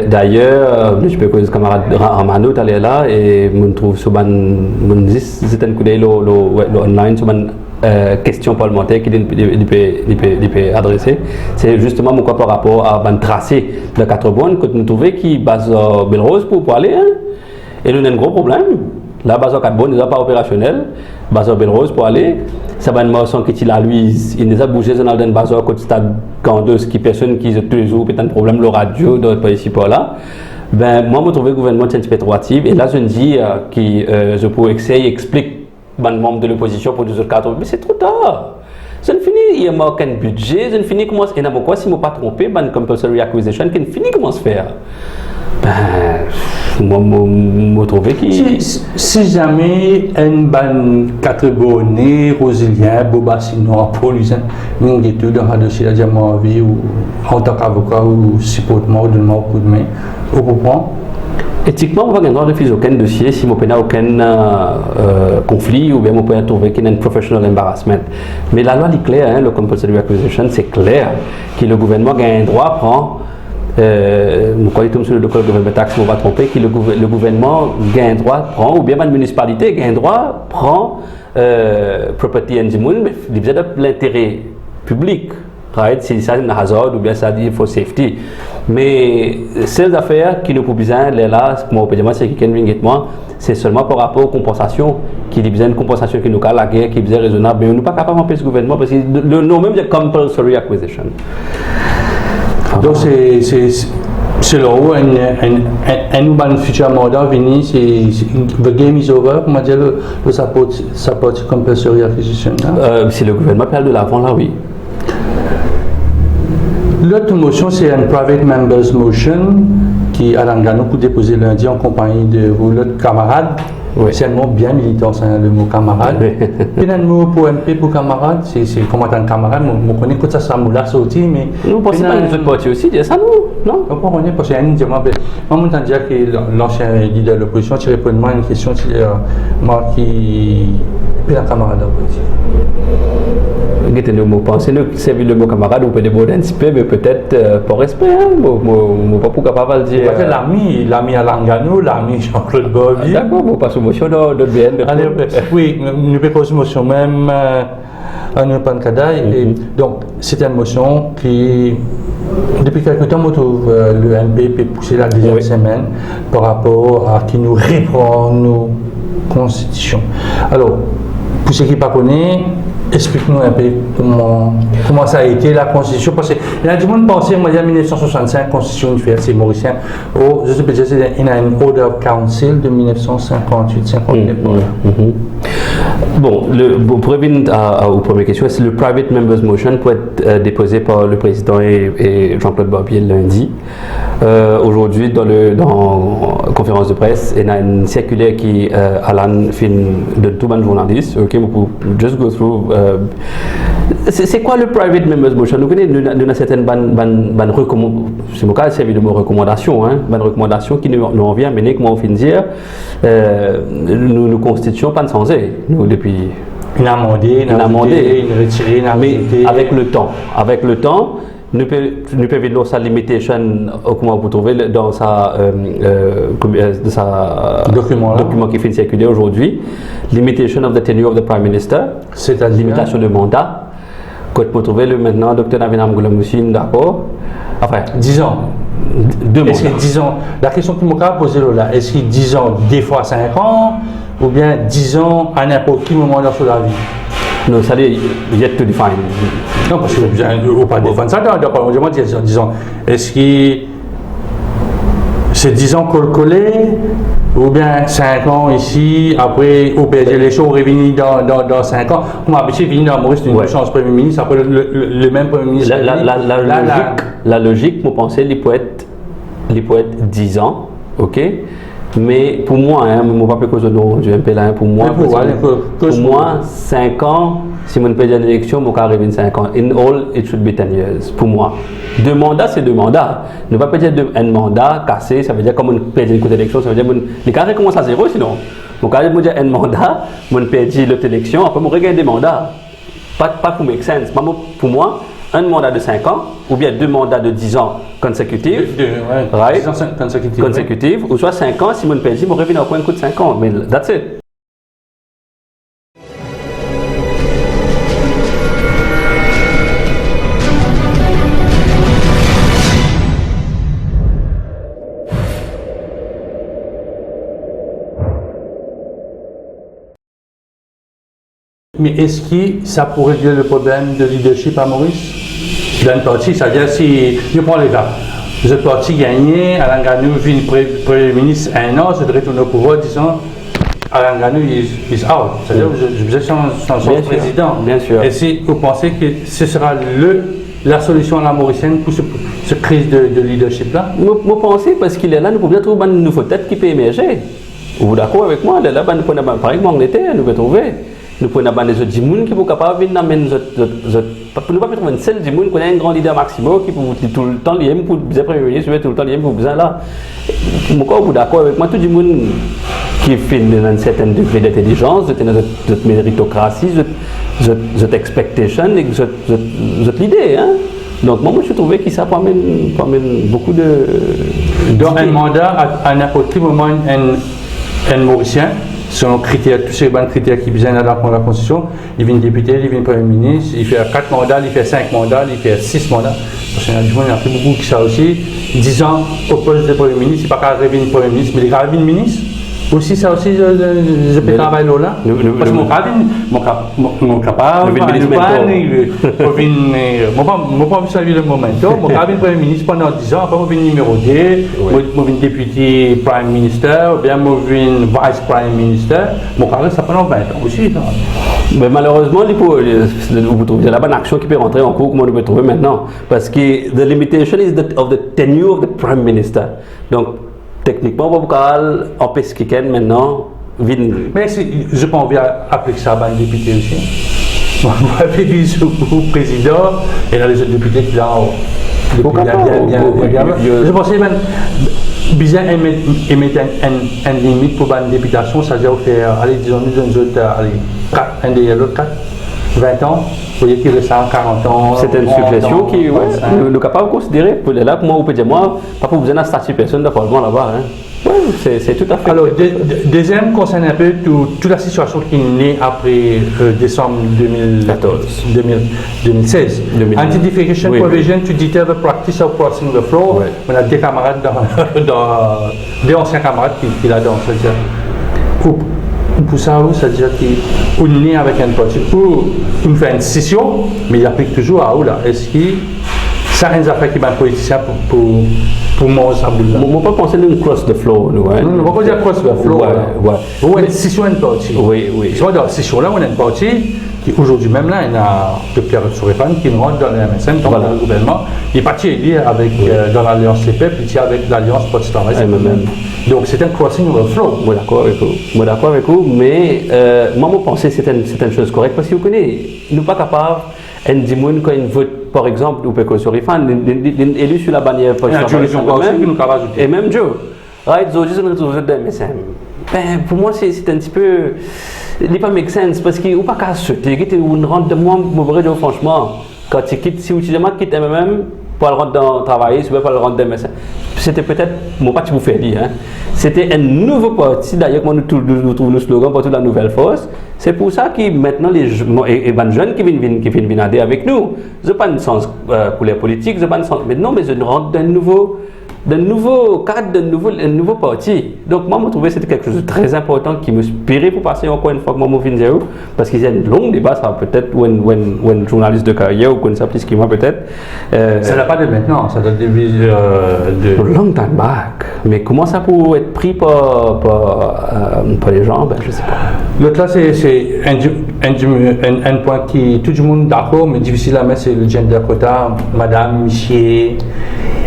D'ailleurs, je peux que le camarade Ramano est là et me trouve sur c'est un coup d'œil online sur question parlementaire qui peut adresser. C'est justement mon par rapport à un tracé de 4 bonnes que nous trouvons qui base Belrose pour aller. Hein? Et nous avons un gros problème. La base 4 bonnes n'est pas opérationnelle. Base Belrose pour aller. Ça va une motion qui est la Louise. Il nous a bougé dans le base au stade Gandeuse qui personne qui tous les jours peut un problème le radio de ici par là. Ben moi je trouve le gouvernement est un petit peu trop actif et là je me dis je peux essayer explique les membres de l'opposition pour 2 autres cadres, mais c'est trop tard. Je ne finis, il n'y a aucun budget, je ne finis comment, et n'importe quoi, si je ne me pas trompé, ben compulsory acquisition, je ne finis comment se faire. Ben, moi, je trouve qu'il... Si jamais une bonne 4 bonnets, Rosilien, Bobassino, Paulusin, nous sommes dans le dossier de la diamant vie ou en tant qu'avocat ou supportement ou donnement au coup de main, au point. Éthiquement, on va gagner de faire aucun dossier si on n'a aucun conflit ou bien on peut trouver qu'il y a un professional embarrassment. Mais la loi est claire, hein, le compulsory acquisition, c'est clair que le gouvernement a un droit à prendre, nous croyons sur le gouvernement taxe, on va tromper, que le gouvernement a un droit à prendre, ou bien la municipalité a un droit à prendre property and the mais il y a l'intérêt public. Right? Si ça un hazard ou bien ça dit il faut safety. Mais ces affaires qui nous posent besoin, là, moi, c'est quelqu'un vient avec moi, c'est seulement par rapport aux compensations, qui a besoin de compensation qui nous a la guerre, qui est besoin raisonnable, mais on n'est pas capable d'empêcher ce gouvernement parce que le nom même c'est compulsory acquisition. Donc c'est là où un futur mandat venu, the game is over, comment dire le support compulsory acquisition. Si le gouvernement perd de l'avant là, oui. L'autre motion, c'est une private members motion qui Alain Gano pour déposer lundi en compagnie de vos autres camarades. Oui. C'est un mot bien militant, c'est le mot camarade. Et un mot pour MP pour camarade, c'est comment un camarade, on connaît que ça moula sorti, mais. Nous pensons pas que les autres partis aussi, c'est ça nous, non? On connaît parce qu'il y a une diamant. Moi, je dire que l'ancien leader de l'opposition, tu réponds à une question, moi qui. Puis la camarade de l'opposition. Le mot penser, c'est le mot camarade, on peut déborder un petit peu, mais peut-être par respect, hein, moi pas pour capable de dire. L'ami Alain Gano, l'ami Jean-Claude Bobby. D'accord, vous passez motion de BN. Oui, nous pouvons poser motion même à nos pancadailles. Donc, c'est une motion qui, depuis quelque temps, on trouve le MP peut pousser la deuxième semaine par rapport à qui nous reprend nos constitutions. Alors, pour ceux qui ne connaissent pas, explique-nous un peu comment ça a été la Constitution. Parce qu'il y a du monde pensé, moi, en 1965, Constitution universelle mauricienne. Je sais pas, il y a une Order of Council de 1958-59. Bon, pour revenir aux premières questions, le Private Members Motion peut être déposé par le président et Jean-Claude Barbier lundi. Aujourd'hui, dans la conférence de presse, il y a une circulaire qui Alan fait de tout le monde journaliste. Ok, vous pouvez just go through. C'est quoi le Private Members Motion? Nous avons certaines bonnes recommandations, c'est mon cas, c'est évidemment recommandations, hein, bonnes recommandations qui nous ont envie à mener, comment on finit dire, nous constituons pas de sens, nous depuis. Une amendée, une retirée, une mais avec le temps, nous pouvons voir sa limitation, comment vous trouvez dans sa document qui fait circuler aujourd'hui, limitation of the tenure of the Prime Minister, c'est-à-dire limitation de mandat. Quand vous trouvez maintenant, Dr Navinam Goulamoussine, d'accord. Enfin, 10 ans. 2 mandats. Est-ce que 10 ans, la question que je me poser là, est-ce que 10 ans, des fois 5 ans, ou bien 10 ans à n'importe quel moment dans la vie? Non, ça est yet to define. Non, parce que vous ne pas défendre ça, on demande 10 ans. Est-ce que c'est 10 ans collé ou bien 5 ans ici, après au PSG, les choses reviennent dans 5 ans. Comme habitué, venir dans Maurice, une chance Premier ministre, après le même Premier ministre. La logique, vous pensez, il peut être 10 ans, ok? Mais pour moi, hein, mon papa cause du MP là, pour moi, pour moi, 5 ans, si on peut dire l'élection, mon cas arrive 5 ans. In all, it should be 10 years. Pour moi. 2 mandats, c'est 2 mandats. Ne pas dire un mandat cassé, ça veut dire comme on perd une élection, ça veut dire que les carrés commencent à 0 sinon. Mon cas, je dire un mandat, on perd l'autre élection, après on regagne des mandats. Pas pour make sense. Pour moi, un mandat de 5 ans, ou bien 2 mandats de 10 ans consécutifs, right? 10 ans consécutifs, ou soit 5 ans, si mon pays, mon revenu encore un coup de 5 ans. Mais that's it. Mais est-ce que ça pourrait régler le problème de leadership à Maurice? Dans une partie, c'est-à-dire si, je prends les cas, vous êtes parti gagner, Alain Ganou vient Premier ministre 1 an, se retourne au pouvoir, disons, Alain Ganou is out. C'est-à-dire que vous êtes son président. Bien sûr. Et si vous pensez que ce sera la solution à la Mauricienne pour cette crise de leadership-là? Moi, pensez parce qu'il est là, nous pouvons trouver une nouvelle tête qui peut émerger. Vous êtes d'accord avec moi? Là, par exemple, en Angleterre, nous pouvons trouver. Nous pouvons avoir des autres gens qui sont capables de nous ne pas trouver un seul gens qui a un grand leader maximum qui peut tout le temps lié pour bien Premier ministre, tout le temps lié pour bien là. Pourquoi vous êtes d'accord avec moi? Tout le monde qui fait un certain degré d'intelligence, de méritocratie, de expectation et de l'idée. Hein? Donc moi, je trouvais que ça amène beaucoup de... Dans un mandat, à n'importe quel moment, un Mauricien, selon critères, tous ces bons critères qui viennent dans la Constitution, il vient député, il vient Premier ministre, il fait 4 mandats, il fait 5 mandats, il fait 6 mandats. Parce qu'il y a du monde, il y a plus beaucoup qui ça aussi. 10 ans au poste de Premier ministre, il n'est pas qu'à arriver Premier ministre, mais il est qu'à arriver ministre. Aussi, ça aussi, je peux travailler là. Parce que mon capable, pas saluer le moment. Mon capable Premier ministre pendant 10 ans, après, je suis numéro 2, je suis député Prime Minister, ou bien je suis Vice Prime Minister. Mon carrière, ça pendant 20 ans aussi. Mais malheureusement, vous trouvez la bonne action qui peut rentrer en cours, comme on peut trouver maintenant. Parce que the limitation is of the tenure of the Prime Minister. Donc, techniquement, on peut empêcher quelqu'un maintenant. Mais je pense bien appliquer ça à un député aussi. On va appeler le président et là les autres députés qui sont bien. Je pensais même bien émettre une limite pour une députation, c'est-à-dire faire, allez, disons, nous autres, allez, 4, un derrière l'autre, 4, 20 ans. Vous voyez qu'il reste 40 ans. C'est une succession qui, nous sommes capables de considérer. Pour là, pour moi, vous pouvez dire, moi, pas pour besoin d'un statut personne de Parlement là-bas. Hein. Oui, c'est tout à fait. Alors, deuxième concerne un peu toute la situation qui est née après décembre 2016. Anti-defecation provision to deter the practice of crossing the floor. On a des camarades, des anciens camarades qui là-dedans. Pour ça, c'est-à-dire qu'on est né avec un parti pour faire une scission, mais il applique toujours à où là. Est-ce que ça a une affaire qui est politicien pour moi, ça boule là? On ne peut pas penser à une cross the floor. Non, on ne peut pas dire cross the floor. On a une scission et une partie. Oui. Tu vois, dans la scission là, on a une partie qui aujourd'hui même là, il y a de Pierre Sourépane qui rentre dans le MSN, dans le gouvernement. Il est parti élire avec, dans l'Alliance CPEP, il est avec l'Alliance Parti Travail. Donc c'est un crossing of the floor. Moi d'accord avec vous, mais moi, je pense que c'est une chose correcte parce que vous connaissez, nous ne sommes pas capables de dire quand ils votent, par exemple, ou Péco Sourépane, élu sur la bannière Parti Travail. Et même Joe. Right, pour moi, c'est un petit peu. Il n'est pas make sense parce qu'il n'y a pas qu'à se dire que on rentre de moi, franchement, quand tu quittes, si tu quittes MMM, pour le rentrer dans travailler, si tu veux pas le rentrer dans MSN. C'était peut-être mon parti pour faire dire. Hein. C'était un nouveau parti, d'ailleurs, nous trouvons le slogan pour toute la nouvelle force. C'est pour ça que maintenant, les jeunes qui viennent adhérer avec nous, je n'ai pas de sens pour les politiques, je n'ai pas de sens. Mais non, mais je rentre d'un nouveau cadre, un nouveau parti. Donc moi, je trouvais que c'était quelque chose de très important qui me inspirait pour passer encore une fois que moi, je viens parce qu'il y a un long débat, ça peut-être, ou un journaliste de carrière, ou comme ça, plus que moi, peut-être. Ça n'a pas de maintenant, ça date de... Long time back. Mais comment ça peut être pris par les gens? Ben, je ne sais pas. L'autre là, c'est un point qui tout le monde d'accord, mais difficile à mettre, c'est le gender quota, madame, monsieur.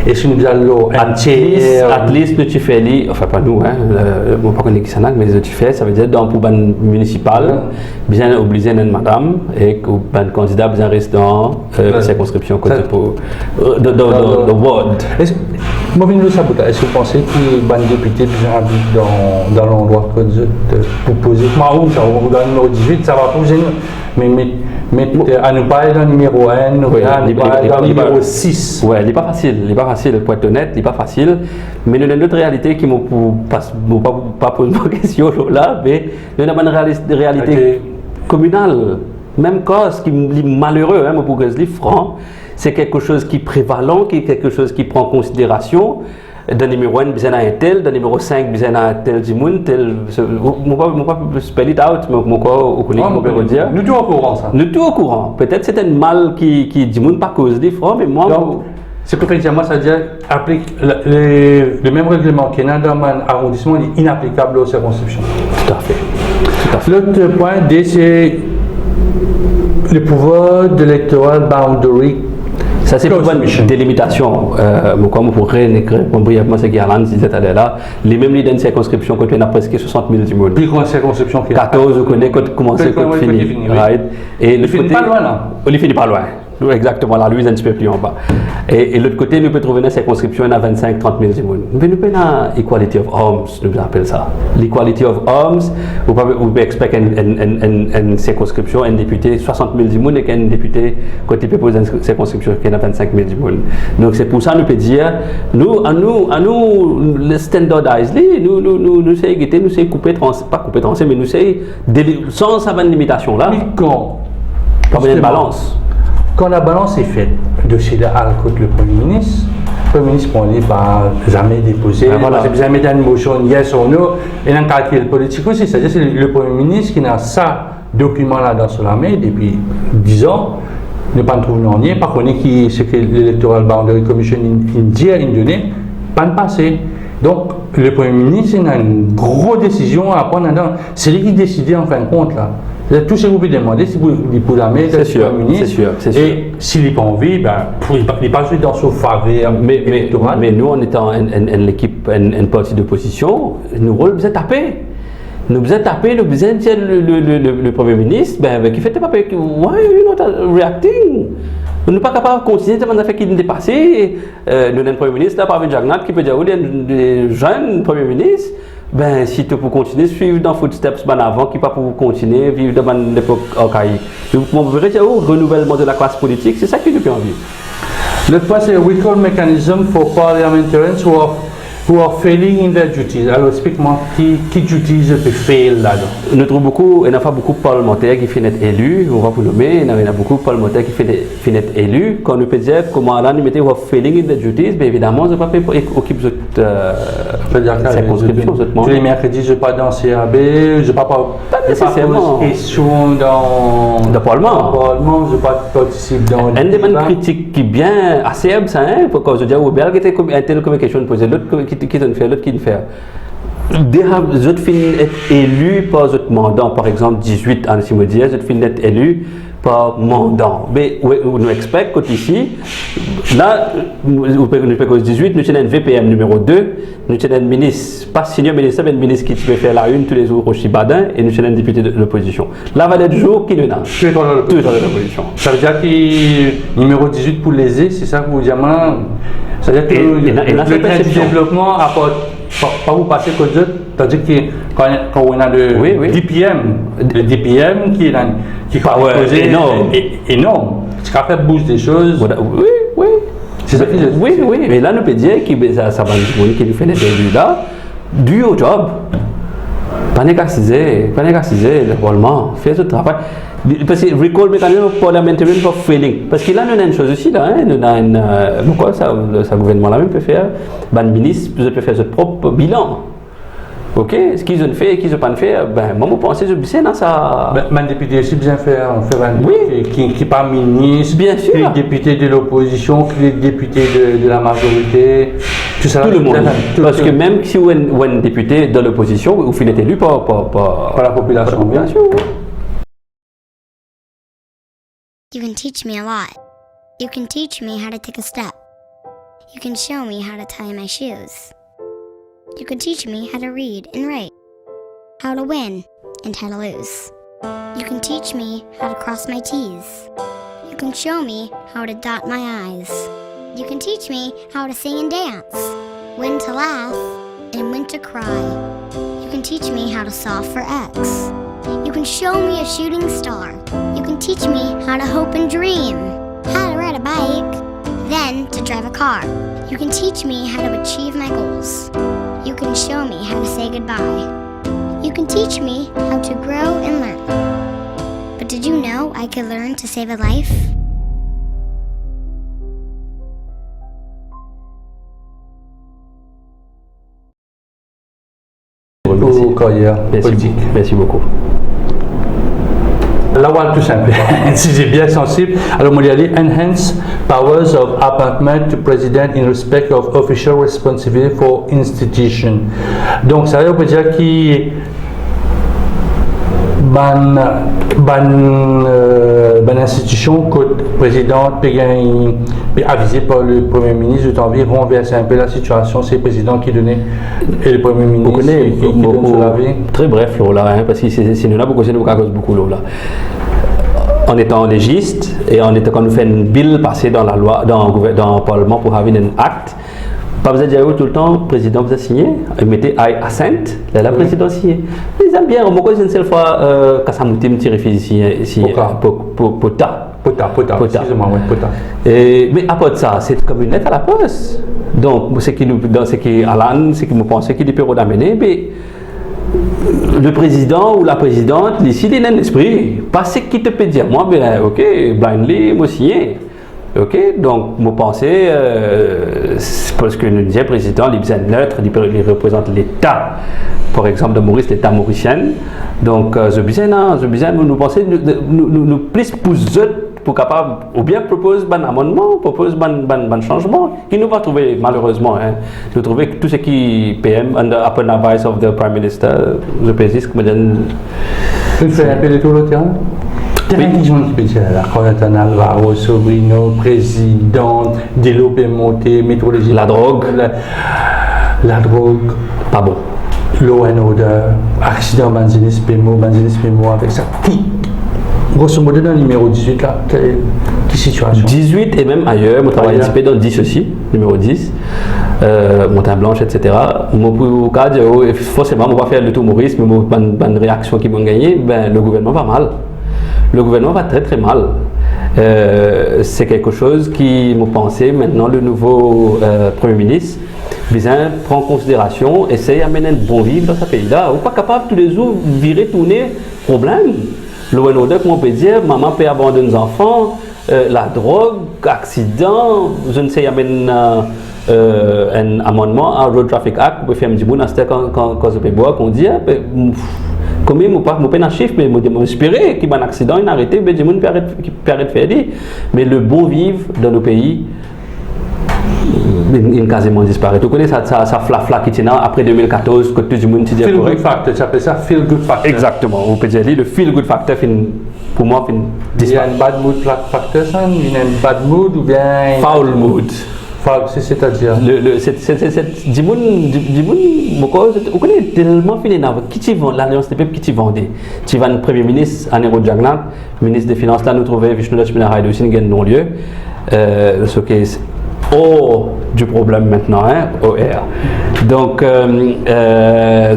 Et si nous allons At least, nous tu fais li, enfin pas nous, hein, bon pas qu'on est qui s'en a, mais tu fais, ça veut dire dans pour ban municipal, bien obligé une madame et que ban candidat bien reste dans circonscription côté pour dans ward. Moi, est-ce que vous pensez que ban député bien habite dans l'endroit que pour poser moi où ça dans le numéro 18 ça va poser mais à ne pas être dans le numéro 1, à ne pas être dans le numéro 6. Ouais, il n'est pas facile, pour être honnête, il n'est pas facile. Mais nous avons une autre réalité qui ne pas poser ma question là, mais nous avons une réalité communale. Même cause qui est malheureux, hein, pour que je dis franc, c'est quelque chose qui est prévalent, qui est quelque chose qui prend en considération. Dans le numéro 1, besoin un tel, dans le numéro 5, besoin un tel Jimoun, tel. Je ne vais pas spell it out, mais je vais dire. Nous sommes au courant, ça. Nous sommes au courant. Peut-être c'est un mal qui Jimoun pas cause des francs, mais moi. Donc, c'est que effectivement, ça veut dire applique le même règlement qui est dans un arrondissement est inapplicable aux circonscriptions. Tout à fait. L'autre point D, c'est le pouvoir de l'électoral boundary. Ça, c'est pour une délimitation. Comme vous pourrez répondre brièvement ce qu'Alan disait tout à l'heure, les mêmes lignes de circonscription, quand on a presque 60 000 du monde. Puis, quand circonscription qui est 14, vous connaissez quand commencer, quand finir. Et il finit pas loin, là. Il finit pas loin. Exactement, la Louise un petit peu plus en bas. Et l'autre côté, nous pouvons trouver une circonscription à 25-30 000 du monde. Mais nous pouvons avoir Equality of Homes, nous appelons ça. L'Equality of Homes, vous pouvez expecter une circonscription, un député 60 000 du monde et qu'un député, quand il peut poser une circonscription qui est à 25 000 du monde. Donc c'est pour ça que nous pouvons dire, nous, le standardize, nous essayons de nous essayons couper, pas couper, mais nous essayons sans sa limitation là. Mais quand pas bien de balance. Quand la balance est faite, le dossier de contre le Premier ministre, le Premier ministre prend jamais déposé, jamais donné une motion yes ou no, et dans le calcul politique aussi, c'est-à-dire que c'est le Premier ministre qui a ça document-là dans son main depuis 10 ans, ne pas trouver rien, par contre, ce que l'Electoral Boundary Commission dit, il donne, pas de passé. Donc, le Premier ministre a une grosse décision à prendre. C'est lui qui décide en fin de compte là. Tout ce que vous pouvez demander, c'est pour la mettre c'est sûr, c'est sûr. Et s'il n'est pas envie, il n'est pas joué dans son faveur électoral. Mais nous, en étant l'équipe, une partie d'opposition, nous rôle, vous êtes tapé. Nous vous êtes tapé, nous vous êtes le Premier ministre, qui fait pas why are you not reacting? Nous ne sommes pas capables de continuer à faire qu'il est dépassé. Nous avons un Premier ministre, là, par Jagnat, qui peut dire, des jeunes Premier ministre, si tu peux continuer à suivre dans footsteps avant, qui pas pour continuer à vivre dans l'époque archaïque. Donc, on veut dire, renouvellement de la classe politique, c'est ça qui nous fait envie. L'autre point, c'est recall mechanism for parliamentarians who are failing in their duties. Alors, explique-moi, qui duties peut fail là-dedans? Nous trouvons beaucoup, il n'y a pas beaucoup de parlementaires qui finissent élus, on va vous nommer, il y a beaucoup de parlementaires qui finissent élus. Quand nous peut dire comment là nous mettons failing in their duties, bien évidemment, je ne vais pas occuper cette circonscription. Tous les mercredis, je ne vais pas dans CAB, je ne vais pas poser question dans le Parlement. Je ne vais pas participer dans une des critiques qui est bien assez ça, hein, quand je dis au Belge, était un tel communication posée, l'autre qui ne fait, l'autre qui ne fait. Vous êtes fini être élu par votre mandat, par exemple 18 ans, si vous dites, vous êtes fini être élu par mandat. Mais nous expect que ici, là, nous payons 18, nous avons un VPM numéro 2, nous avons un ministre, pas senior ministre, mais un ministre qui peut faire la une tous les jours au Chibadin, et nous avons un député de l'opposition. Là, va être jour qui nous a. Tout est dans l'opposition. Ça veut dire que numéro 18 pour léser, c'est ça que vous dites, c'est-à-dire que le train du développement apporte. Pas vous passer que d'autres, c'est-à-dire que quand on a le DPM qui est énorme, ce qui a fait bouger des choses. Oui. C'est ça que je dis. Oui, mais là, nous peut dire que ça va nous qui nous fait les délus là, du au job. Pas négocier, le Parlement, faire ce travail. Parce que recall mécanisme parliamentarian for failing. Parce que là, nous avons une chose aussi, là, nous avons pourquoi ça gouvernement là même peut faire, le ministre peut faire son propre bilan. Ok, ce qu'ils ont fait et qu'ils n'ont pas fait, moi, je pense que c'est dans ça. Mais député aussi bien faire qui n'est pas ministre, bien sûr. Qui est député de l'opposition, qui est député de la majorité, tout ça. Tout le monde. Parce que même si vous êtes un député de l'opposition, vous finissez élu par la population. You can teach me a lot. You can teach me how to take a step. You can show me how to tie my shoes. You can teach me how to read and write, how to win and how to lose. You can teach me how to cross my T's. You can show me how to dot my I's. You can teach me how to sing and dance, when to laugh and when to cry. You can teach me how to solve for X. You can show me a shooting star. You can teach me how to hope and dream, how to ride a bike, then to drive a car. You can teach me how to achieve my goals. You can show me how to say goodbye. You can teach me how to grow and learn. But did you know I could learn to save a life? Pour carrière politique. Merci beaucoup. La voile tout simple, si j'ai bien sensible, alors moi il y a les enhanced powers of appointment to president in respect of official responsibility for institution. Donc ça veut dire qu'il ban institution que le président peut avisé par le premier ministre de envie renverser un peu la situation, c'est le président qui donnait et le premier ministre qui donne sur la vie. Très bref là, hein, parce que c'est nous là beaucoup beaucoup là. En étant légiste et quand nous faisons une bill passer dans la loi dans le parlement pour avoir un acte, pas besoin de dire tout le temps, le président vous a signé, mettez I assent, la président signé. Ils aiment bien, moi une seule fois, quand ça m'a tiré ici, Pota. Excusez-moi, oui, Pota. Mais à part de ça, c'est comme une lettre à la poste. Donc, ce qui Alan, ce qui me pensait qu'il peut d'amener, mais le président ou la présidente, ici, il est dans l'esprit. Pas ce qui te peut dire, moi, ben, ok, blindly, moi signé. Ok, donc, moi pensais, parce que le deuxième président, il est neutre, il représente l'État. Par exemple, de Maurice, l'État mauricien. Donc, je disais, nous pensons, nous plus pour capable, ou bien propose un amendement, propose un changement, qui nous va trouver, malheureusement, hein, nous trouver tout ce qui PM, upon advice of the Prime Minister, je précise, comme tu fais un peu le tour de terrain? Oui, qui peut dire la Corentin Alvaro, Sobrino, président, développé, monté, méthodologie. La drogue. La drogue. Pas bon. Law and order, accident Banzinis Pemo avec ça. Grosso modo, dans le numéro 18, là, quelle situation? 18 et même ailleurs, moi travaille participé dans 10 aussi, numéro 10, Montagne Blanche, etc. Moi, pour cas, forcément, on va faire le tout Maurice, mais une réaction qui m'a gagné, ben, le gouvernement va mal. Le gouvernement va très très mal. C'est quelque chose qui, me pensait, maintenant, le nouveau Premier ministre, bien prend en considération, essaye d'amener un bon vivre dans ce pays-là. On n'est pas capable tous les jours virer, tourner, problème. L'ONODE, comme on peut dire, maman peut abandonner les enfants, la drogue, accident, je ne sais, il y a un amendement à Road Traffic Act, pour faire un petit bout, quand je peux boire, qu'on dit, combien je ne peux pas chiffre, mais j'espérais qu'il y ait un accident, il a arrêté, mais je ne peux pas faire. Mais le bon vivre dans nos pays, il quasiment disparu. Tu connais ça flafla qui tient après 2014 que tout le monde dit feel good factor, tu appelles ça feel good factor. Exactement, on peut dire le feel good factor pour moi il y a un bad mood factor, ça, il y a un bad mood ou bien foul mood. Foul, c'est-à-dire on connaît tellement fini qui tu vend l'alliance des peuples qui tu vendait. Tu vas le premier ministre Anero Jagnat, ministre des finances là nous trouvait Vishnu Lakshmana Raidu aussi gagne non lieu. Ce qui est du problème maintenant, hein, OR. Donc,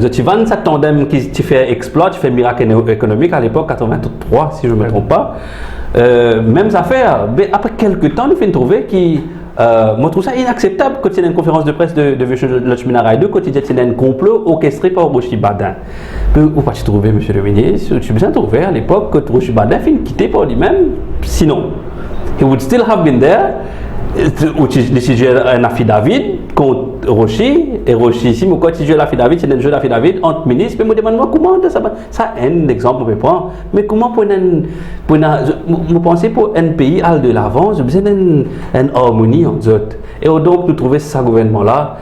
tu vends ça tandem qui tu fais exploit, tu fais miracle économique à l'époque, 83, si je ne me trompe pas. Même affaire, mais après quelques temps, nous faisons trouver qui. Moi, je trouve ça inacceptable quand il y a une conférence de presse de Vishnu Lakshmana Raidu, quand il y a un complot orchestré par Roshi Badin. Où pas-tu trouver, monsieur le ministre? Tu as trouvé à l'époque que Roshi Badin fait quitter par lui-même, sinon, he would still have been there. Si tu as un affidavit contre Roshi, et Roshi, si tu as l'affidavit, c'est un jeu d'affidavit entre ministres, mais je me demande comment ça est un exemple on peut prendre, mais comment pour un pays à de l'avant, je besoin d'une harmonie entre eux. Et donc nous trouvons ce gouvernement-là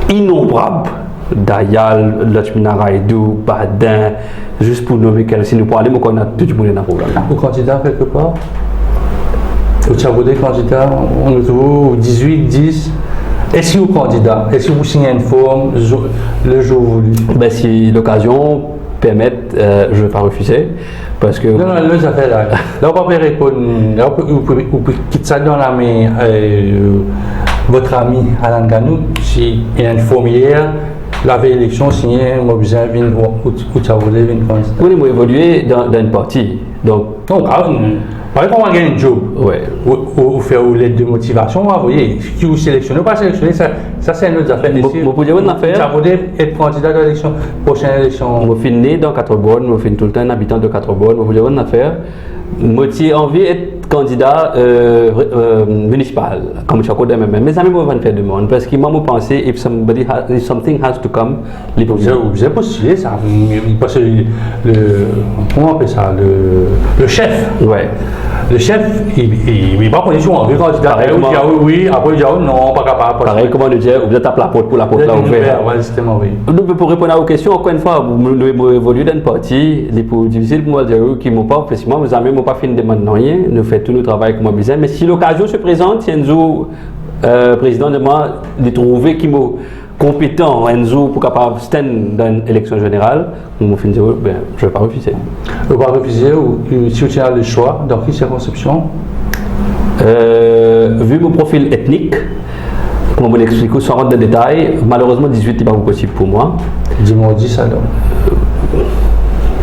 innombrable. Dayal, Lakshmana Raidu, Badin, juste pour nommer quelqu'un, si nous parlons, on a tout le monde dans le problème. Vous candidat quelque part? Vous avez des candidats, on le trouve 18, 10. Est-ce que vous candidat? Est-ce que vous signez une forme le jour voulu? Ben, si l'occasion permet, je ne vais pas refuser. Parce que. Non, ça fait là. Là, on peut répondre. Là, vous pouvez quitter ça dans la main. Votre ami Alan Ganou, si il y a une formulaire, la veille élection signée, moi, besoin de venir où tu as voulu venir. Oui, moi, évoluer dans une partie. Donc. Non, par exemple, on va gagner un job. Ouais. Ou faire une lettre de motivation, vous voyez, qui vous sélectionne ou pas sélectionner, ça c'est une autre affaire. Vous pouvez une affaire. Tu as voulu être candidat à l'élection, prochaine élection. Je suis né dans 4 bonnes, je suis tout le temps un habitant de 4 bonnes, vous pouvez une affaire. J'ai envie d'être candidat municipal, comme je suis même. Mes amis vont faire demande parce qu'ils m'ont pensé if something has to come, vous avez postulé ça, parce que comment on appelle ça, le chef. Ouais. Le chef, il n'est pas condition envie candidat. Pareil, oui, après il dit non, pas capable. Pareil, comment le dire, vous êtes à la porte pour la porte là ouverte. Oui, justement, oui. Donc, pour répondre à vos questions, encore une fois, vous évoluez dans une partie, les plus difficiles pour moi de dire qui m'ont pas, effectivement, mes amis m'ont pas fait une demande de rien, nous faisons tout notre travail comme besoin. Mais si l'occasion se présente, Enzo, président de moi, de trouver qui m'ont compétent, Enzo, pour capable stand dans une élection générale, nous m'ont fait dire, ben, je ne vais pas refuser. Vous ne vais pas refuser, ou si vous avez le choix, dans quelle circonscription? Vu mon profil ethnique, comme on l'explique sans rentrer dans les détails, malheureusement 18 n'est pas possible pour moi. Dis-moi 10 alors.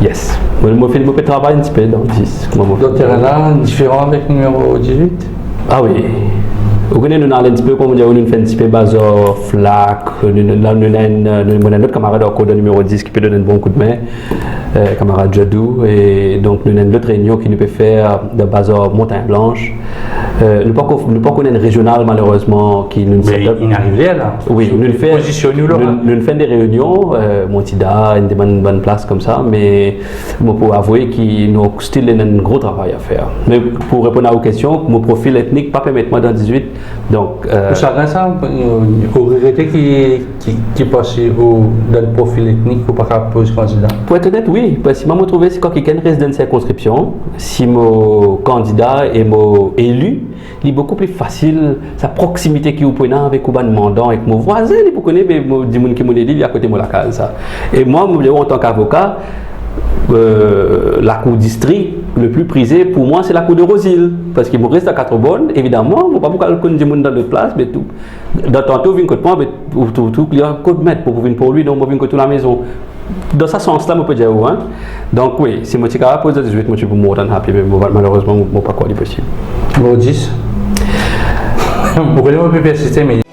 Yes. Je peux travailler un petit peu dans 10. Donc, terrain-là, différent avec le numéro 18? Ah oui. Vous connaissez, nous avons un petit peu, comme on dit, nous faisons un petit peu base flac, nous avons notre camarade au code numéro 10 qui peut donner un bon coup de main, camarade Jadou, et donc nous avons notre réunion qui nous peut faire de base Montagne Blanche. Nous ne pouvons pas connaître régional malheureusement qui nous mais il arrive là. Oui, nous faisons des réunions, Montida, une bonne place comme ça, mais moi pour avouer qu'il nous style un gros travail à faire. Mais pour répondre à vos questions, mon profil ethnique pas permettre moi dans 18. Donc chacun ça, vous regrettez qui passe dans le profil ethnique pour pas poser candidat. Pour être honnête, oui, parce que si je trouve que quelqu'un reste dans une circonscription, si mon candidat est mon élu, il est beaucoup plus facile, sa proximité qui vous prenez avec mon demandant, avec mon voisin, vous connaissez, mais du monde qui m'a dit, il est à côté de la case. Ça. Et moi, en tant qu'avocat, la cour district le plus prisé pour moi, c'est la cour de Rosil. Parce qu'il me reste à 4 bonnes, évidemment, je ne vais pas beaucoup connaître du monde dans l'autre place, mais tout. Dans tantôt, je viens de moi, mais tout, il y a un code maître pour venir pour lui, donc je viens de la maison. Dans ce sens-là, je peux dire, hein. Donc oui, si je suis capable de poser 18, je suis more than happy, mais malheureusement, je ne peux pas quoi possible. Bon, 10. Vous pouvez persister, mais